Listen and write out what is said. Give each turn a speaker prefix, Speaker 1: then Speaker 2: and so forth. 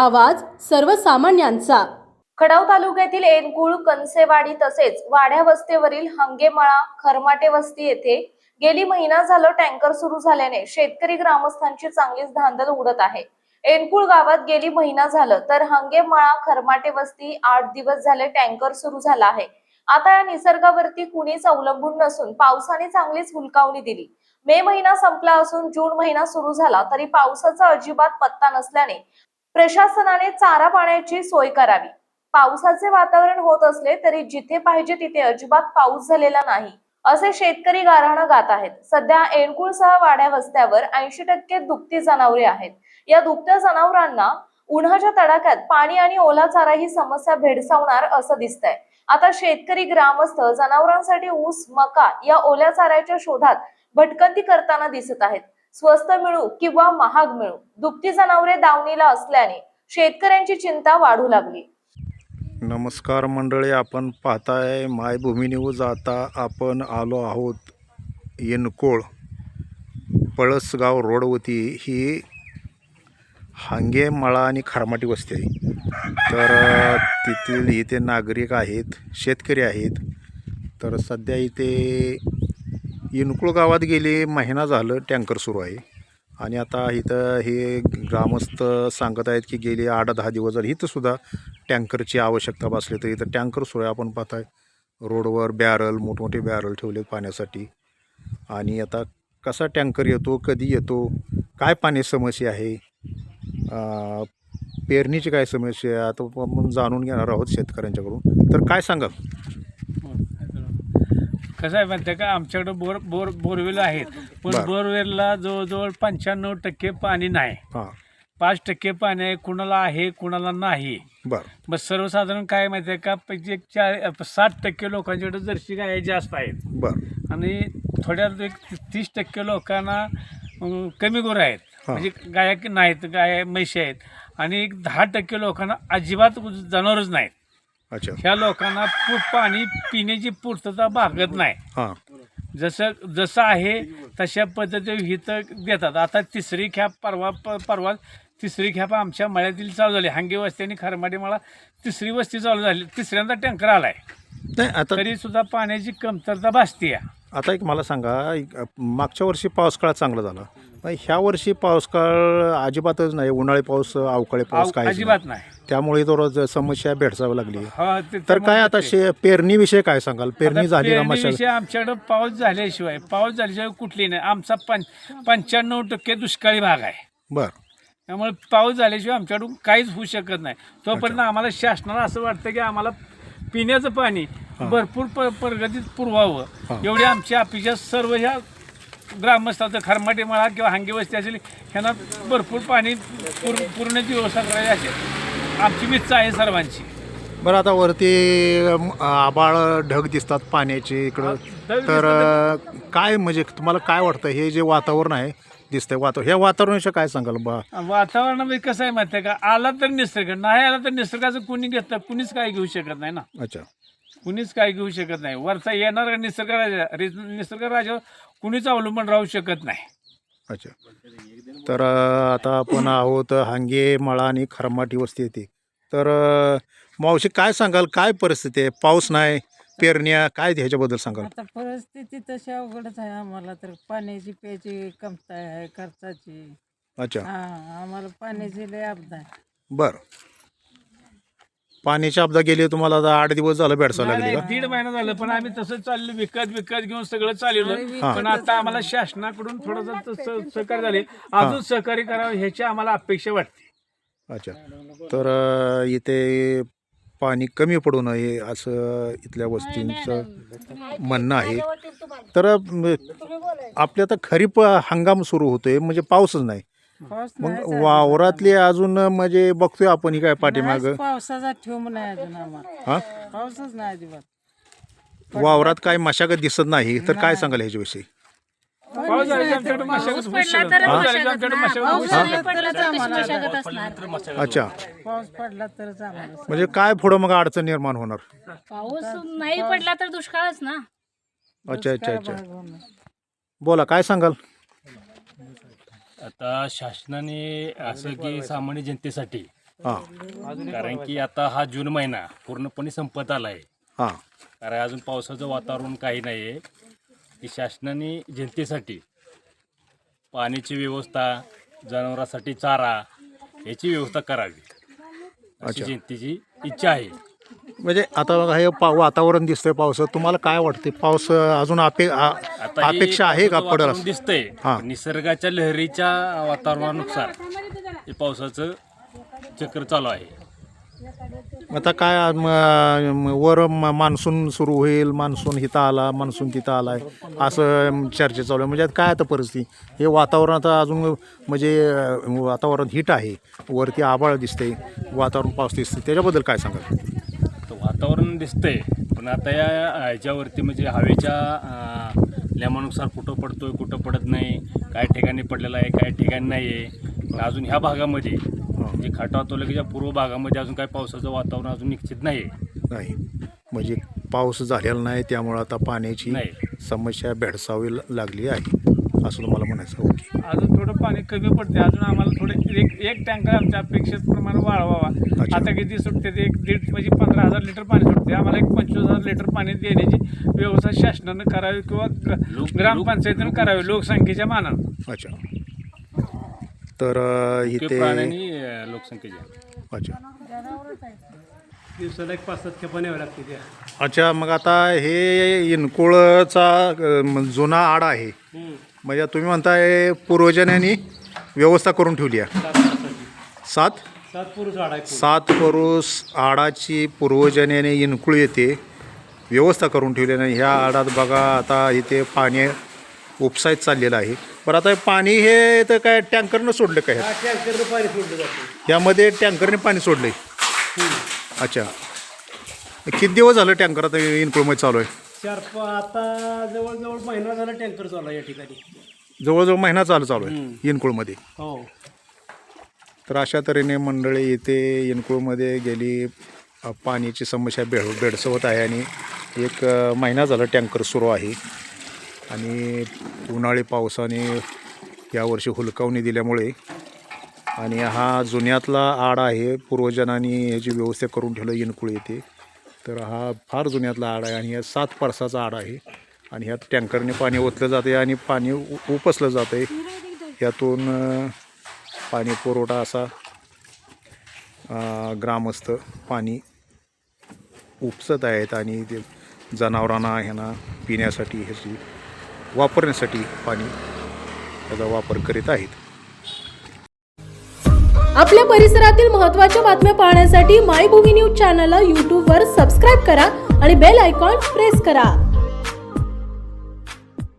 Speaker 1: आवाज सर्वसामान्यांचा।
Speaker 2: खडाव तालुक्यातील एनकुळ, कनसेवाडी तसेच वाड्या वस्तीवरील हंगेमळा, खरमाटे वस्ती येथे गेली महिना झालं टँकर सुरू झाल्याने शेतकरी ग्रामस्थांची चांगलीच धांदल उडत आहे। एनकुळ गावात गेली महिना झालं तर हंगेमळा, खरमाटे वस्ती 8 दिवस झाले टँकर सुरू झाला आहे। आता या निसर्गावरती कुणीच अवलंबून नसून पावसाने चांगलीच हुलकावणी दिली। मे महिना संपला असून जून महिना सुरू झाला तरी पावसाचा अजिबात पत्ता नसल्याने प्रशासनाने चारा पाण्याची सोय करावी। पावसाचे वातावरण होत असले तरी जिथे पाहिजे तिथे अजिबात पाऊस झालेला नाही असे शेतकरी गाऱ्हाणे गात आहेत। सध्या एनकुळसह वाड्या वस्त्यावर 80% दुभती जनावरे आहेत। या दुभत्या जनावरांना उन्हाच्या तडाख्यात पाणी आणि ओला चारा ही समस्या भेडसावणार असं दिसतंय। आता शेतकरी ग्रामस्थ जनावरांसाठी ऊस, मका या ओल्या चाऱ्याच्या शोधात भटकंती करताना दिसत आहेत। स्वस्त मिळू किंवा महाग मिळू, दुभती जनावरे दावणीला असल्याने शेतकऱ्यांची चिंता वाढू लागली।
Speaker 3: नमस्कार मंडळी, आपण पाहताय मायभूमी न्यूज। आता आपण आलो आहोत एनकुळ पळसगाव रोडवरती ही हंगेमळा आणि खरमाटी वस्ती आहे। तर इथे नागरिक आहेत, शेतकरी आहेत। तर सध्या इथे एनकुळ गावात गेली महिना झालं टँकर सुरू आहे आणि आता इथं हे ग्रामस्थ सांगत आहेत की गेली 8-10 दिवस झाले इथं सुद्धा टँकरची आवश्यकता भासली। तर इथं टँकर सुरू आहे। आपण पाहताय रोडवर बॅरल, मोठमोठे बॅरल ठेवले पाण्यासाठी। आणि आता कसा टँकर येतो, कधी येतो, काय पाणी समस्या आहे, पेरणीची काय समस्या आहे, आता आपण जाणून घेणार आहोत शेतकऱ्यांच्याकडून। तर काय सांगाल?
Speaker 4: कसं आहे माहिती आहे का, आमच्याकडं बोरवेल आहेत, पण बोरवेलला जवळजवळ 95% पाणी नाही। 5% पाणी आहे, कुणाला आहे कुणाला नाही। मग सर्वसाधारण काय माहिती आहे का, 60% लोकांच्याकडे जर्सी गाय जास्त आहेत आणि थोड्या 30% लोकांना कमी गुरं आहेत, म्हणजे गाय नाहीत, गाय म्हशी आहेत। आणि 10% लोकांना अजिबात जनावरच नाहीत। ह्या लोकांना पाणी पिण्याची पूर्तता भागत नाही। जसं आहे तशा पद्धतीने हिथं देतात। आता तिसरी खेप परवा तिसरी खेप आमच्या मळ्यातील चालू झाली। हंगे वस्ती आणि खरमाटी मळा तिसरी वस्ती चालू झाली। तिसऱ्यांदा टँकर आलाय, तरी सुद्धा पाण्याची कमतरता भासते।
Speaker 3: आता एक मला सांगा, मागच्या वर्षी पाऊस काळ चांगला झाला, ह्या वर्षी पाऊस काळ अजिबातच नाही। उन्हाळी पाऊस, अवकाळी पाऊस काही
Speaker 4: अजिबात नाही,
Speaker 3: त्यामुळे तो समस्या भेडसावी लागली। तर काय आता पेरणी विषय काय सांगाल? पेरणी झाली का?
Speaker 4: विषय आमच्याकडं पाऊस झाल्याशिवाय कुठली नाही। आमचा 95% दुष्काळी भाग आहे। त्यामुळे पाऊस झाल्याशिवाय आमच्याकडून काहीच होऊ शकत नाही। तोपर्यंत आम्हाला शासनाला असं वाटतं की आम्हाला पिण्याचं पाणी भरपूर प्रगतीत पुरवावं, एवढी आमची अपेक्षा सर्व ह्या ग्रामस्थांचं, खरमाटे मळा किंवा हंगे वस्ती असेल ह्यांना भरपूर पाणी पुरवण्याची व्यवस्था करायची असेल आमची इच्छा आहे सर्वांची।
Speaker 3: बरं, आता वरती आबाळ ढग दिसतात पाण्याचे इकडं, तर काय म्हणजे तुम्हाला काय वाटतं हे जे वातावरण आहे दिसतंय, ह्या वातावरणाविषयी काय सांगाल?
Speaker 4: वातावरणामध्ये कसं आहे माहिती आहे का, आला तर निसर्ग, नाही आला तर निसर्गाचं कुणी घेतं, कुणीच काय घेऊ शकत नाही ना। कुणीच काय घेऊ शकत नाही। वरचा येणारा निसर्ग राजा कुणीच अवलंबून राहू शकत नाही।
Speaker 3: तर आता आपण आहोत हंगेमळा आणि खरमाटी वस्ती येते। तर मावशी काय सांगाल, काय परिस्थिती आहे? पाऊस नाही, पेरण्या काय ह्याच्याबद्दल सांगाल?
Speaker 5: आता परिस्थिती तशी अवघडच आहे। आम्हाला तर पाण्याची प्यायची कमतरता आहे, खर्चाची। आम्हाला पाण्याची लय आपदा आहे।
Speaker 3: पाण्याची आपदा गेली तुम्हाला आता 8 दिवस झालं भेडसा लागली का?
Speaker 4: 1.5 महिना झालं, पण आम्ही तसं चाललं, विकत घेऊन सगळं चालवलं। पण आता आम्हाला शासनाकडून थोडंसं सहकार्य झाले, अजून सहकार्य करावं ह्याची आम्हाला अपेक्षा वाटते।
Speaker 3: तर इथे पाणी कमी पडू नये असं इथल्या वस्तींचं म्हणणं आहे। तर आपल्या आता खरीप हंगाम सुरू होतोय, म्हणजे पाऊसच नाही। मग वावरातले अजून म्हणजे बघतोय आपण ही काय पाठीमाग
Speaker 5: पावसाचा ठेव नाही अजून आम्हाला, पाऊसच नाही अजिबात।
Speaker 3: वावरात काय मशागत दिसत नाही, तर काय सांगाल ह्याच्याविषयी?
Speaker 4: पाऊस झाल्याची आमच्याकडे मशागत होऊ शकत नाही।
Speaker 3: अच्छा,
Speaker 5: पाऊस पडला तरच आम्हाला।
Speaker 3: म्हणजे काय पुढं मग अडचण निर्माण होणार?
Speaker 6: पाऊस नाही पडला तर दुष्काळच ना।
Speaker 3: अच्छा, बोला, काय सांगाल?
Speaker 7: आता शासनाने असं की सामान्य जनतेसाठी
Speaker 3: हां
Speaker 7: कारण की आता हा जून महिना पूर्णपणे संपत आला आहे.
Speaker 3: हां
Speaker 7: कारण अजून पावसाचं वातावरण काही नाही आहे. की शासनाने जनतेसाठी पाण्याची व्यवस्था, जनावरांसाठी चारा याची व्यवस्था करावी अशी जनतेची इच्छा आहे.
Speaker 3: म्हणजे आता बघा हे वातावरण दिसतंय पावसाचं, तुम्हाला काय वाटते पाऊस अजून
Speaker 7: आता हे
Speaker 3: अपेक्षा आहे का
Speaker 7: पावसाचं
Speaker 3: पडेल
Speaker 7: वातावरण
Speaker 3: असं?
Speaker 7: दिसतंय.
Speaker 3: हां.
Speaker 7: निसर्गाच्या लहरीच्या वातावरणानुसार हे पावसाचं चक्र चालू आहे.
Speaker 3: आता काय वर मान्सून सुरू होईल, मान्सून इथं आला, मान्सून तिथं आलाय असं चर्चा चालू आहे. म्हणजे आता काय आता परिस्थिती हे वातावरण आता अजून म्हणजे वातावरण हिट आहे, वरती आभाळ दिसते, वातावरण पाऊस दिसते, त्याच्याबद्दल काय सांगाल?
Speaker 7: तर वातावरण दिसतंय पण आता या ह्याच्यावरती म्हणजे हवेच्या नियमानुसार कुठं पडतोय कुठं पडत नाही, काही ठिकाणी पडलेला आहे काही ठिकाणी नाही आहे. अजून ह्या भागामध्ये म्हणजे खटाव तालुक्याच्या पूर्व भागामध्ये अजून काही पावसाचं वातावरण अजून निश्चित नाही.
Speaker 3: म्हणजे पाऊस झालेला नाही, त्यामुळं आता पाण्याची
Speaker 7: नाही.
Speaker 3: समस्या भेडसावी लागली आहे असं तुम्हाला म्हणायचं. ओके.
Speaker 4: अजून थोडं पाणी कमी पडते, अजून आम्हाला थोडे एक टँकर आमच्या अपेक्षेप्रमाणे वाढवावा.
Speaker 3: अच्छा. म्हणजे
Speaker 4: आता किती सुटते ते 15,000 लिटर पाणी सुटते, आम्हाला 25,000 लिटर पाणी देण्याची व्यवस्था शासनानं करावी किंवा ग्रामपंचायतीनं करावी लोकसंख्येच्या मानानं.
Speaker 3: अच्छा. तर इथे
Speaker 7: प्राण्यांनी लोकसंख्येच्या
Speaker 3: अच्छा
Speaker 4: दिवसाला 5-7 खेपा न्यावं लागते त्या.
Speaker 3: अच्छा. मग आता हे इनकुळचा जुना आडा आहे, म्हणजे तुम्ही म्हणताय पूर्वजांनी व्यवस्था करून ठेवली आहे. 7 पुरुष आडाची पूर्वजांनी इनकुळ येते व्यवस्था करून ठेवली नाही. ह्या आडात बघा आता इथे पाणी उपसायत चाललेलं आहे. बरं आता पाणी हे तर काय टँकरनं सोडलं काय?
Speaker 8: टँकरनं पाणी सोडलं जातं.
Speaker 3: यामध्ये टँकरने पाणी सोडलं आहे. अच्छा. किती दिवस झालं टँकर आता इनकुळमध्ये चालू आहे?
Speaker 8: आता जवळजवळ महिना झाला टँकर चालू आहे या ठिकाणी.
Speaker 3: जवळजवळ महिना चालू आहे इनकुळमध्ये.
Speaker 8: हो.
Speaker 3: तर अशा तऱ्हेने मंडळी इथे इनकुळमध्ये गेली पाण्याची समस्या भेडसावत आहे आणि एक महिना झाला टँकर सुरू आहे. आणि उन्हाळी पावसाने यावर्षी हुलकावणी दिल्यामुळे आणि हा जुन्यातला आडा आहे, पूर्वजांनी ह्याची व्यवस्था करून ठेवलं इनकुळ येते. तर हा फार जुन्यातला आडा आहे आणि हा 7 परसाचा आडा आहे आणि ह्यात टँकरने पाणी ओतलं जाते आणि पाणी उपसलं जातं आहे. ह्यातून पाणी पुरवठा असा ग्रामस्थ पाणी उपसत आहेत आणि ते जनावरांना ह्यांना पिण्यासाठी ह्याची वापरण्यासाठी पाणी त्याचा वापर करीत आहेत.
Speaker 1: आपल्या परिसरातील महत्त्वाच्या बातम्या पाहण्यासाठी मायभूमी न्यूज चॅनलला यूट्यूबवर सबस्क्राईब करा आणि बेल आयकॉन प्रेस करा.